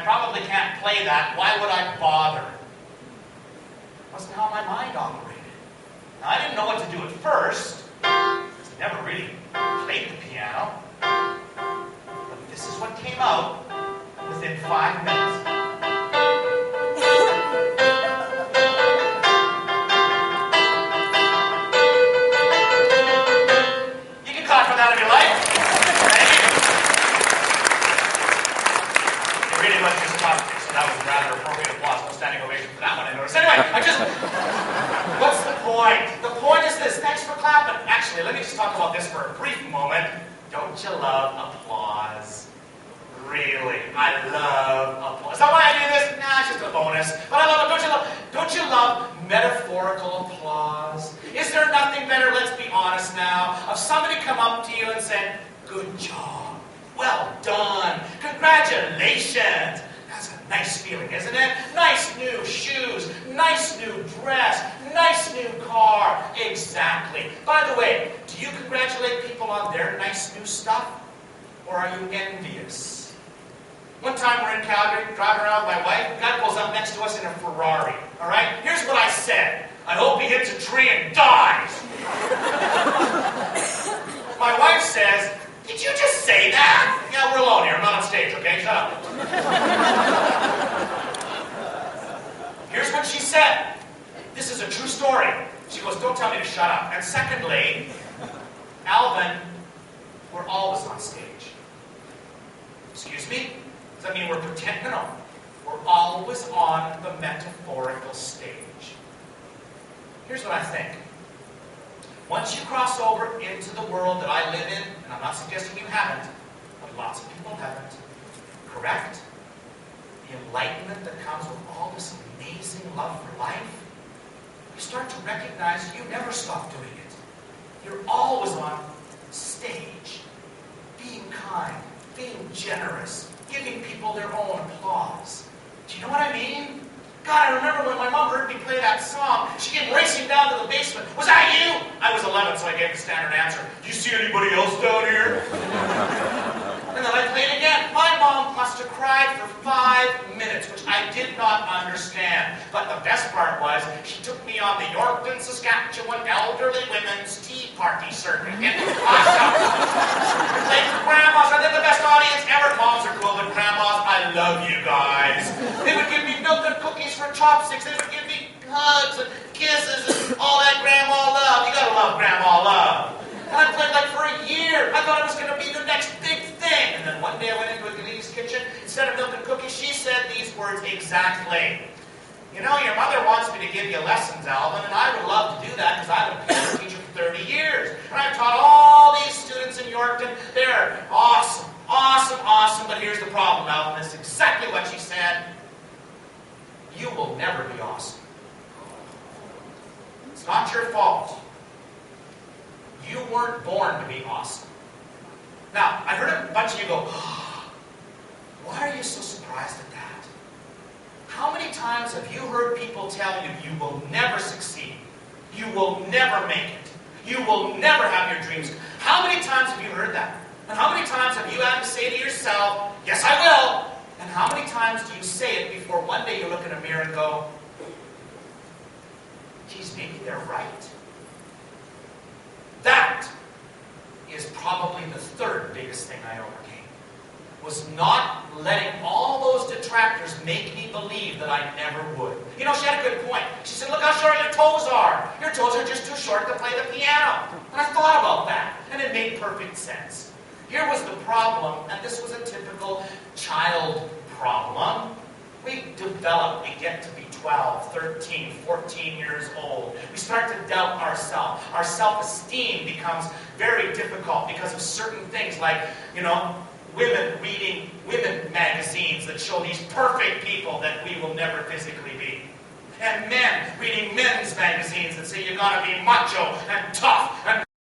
probably can't play that. Why would I bother? Wasn't how my mind operated. Now, I didn't know what to do at first, because I never really played the piano. But this is what came out within 5 minutes. You can clap for that if you like. Thank you. It really was just topic, so that was rather appropriate applause. No standing ovation for that one, I noticed. Anyway, what's the point? The point is this. Thanks for clapping. Actually, let me just talk about this for a brief moment. Don't you love applause? Really, I love applause. Is that why I do this? Nah, it's just a bonus. But I love it. Don't you love metaphorical applause? Is there nothing better, let's be honest now, of somebody come up to you and saying, good job, well done, congratulations. That's a nice feeling, isn't it? Nice new shoes, nice new dress, nice new car. Exactly. By the way, do you congratulate people on their nice new stuff? Or are you envious? One time we're in Calgary, driving around with my wife. A guy pulls up next to us in a Ferrari. All right? Here's what I said. I hope he hits a tree and dies. My wife says, did you just say that? Yeah, we're alone here. I'm not on stage, okay? Shut up. Here's what she said. This is a true story. She goes, don't tell me to shut up. And secondly, Alvin, we're always on stage. Excuse me? Does that mean we're pretending? No. We're always on the metaphorical stage. Here's what I think. Once you cross over into the world that I live in, and I'm not suggesting you haven't, but lots of people haven't, correct? The enlightenment that comes with all this amazing love for life, you start to recognize you never stop doing it. You're always on stage, being kind, being generous, giving people their own applause. Do you know what I mean? God, I remember when my mom heard me play that song, she came racing down to the basement. Was that you? I was 11, so I gave the standard answer. Do you see anybody else down here? And then I played again. My mom must have cried for 5 minutes, which I did not understand. But the best part was, she took me on the Yorkton, Saskatchewan Elderly Women's Tea Party circuit. It was awesome. Played for grandmas. I did the best audience ever. Moms are cool, but grandmas, I love you guys. They would give me milk and cookies for chopsticks. They would give me hugs and kisses and all that grandma love. You gotta love grandma love. And I played like for a year. I thought it was going to be the next big thing. And then one day I went into a lady's kitchen. Instead of milk and cookies, she said these words exactly. You know, your mother wants me to give you lessons, Alvin, and I would love to do that because I've been a piano teacher for 30 years. And I've taught all these students in Yorkton. They're awesome, awesome, awesome. But here's the problem, Alvin. This is exactly what she said. You will never be awesome. It's not your fault. You weren't born to be awesome. Now, I heard a bunch of you go, oh, why are you so surprised at that? How many times have you heard people tell you you will never succeed? You will never make it. You will never have your dreams. How many times have you heard that? And how many times have you had to say to yourself, yes, I will? And how many times do you say it before one day you look in a mirror and go, geez, maybe they're right? That is probably the third biggest thing I overcame. Was not letting all those detractors make me believe that I never would. You know, she had a good point. She said, look how short your toes are. Your toes are just too short to play the piano. And I thought about that, and it made perfect sense. Here was the problem, and this was a typical child problem. We develop, we get to be 12, 13, 14 years old. We start to doubt ourselves. Our self-esteem becomes very difficult because of certain things like, you know, women reading women magazines that show these perfect people that we will never physically be. And men reading men's magazines that say you gotta be macho and tough and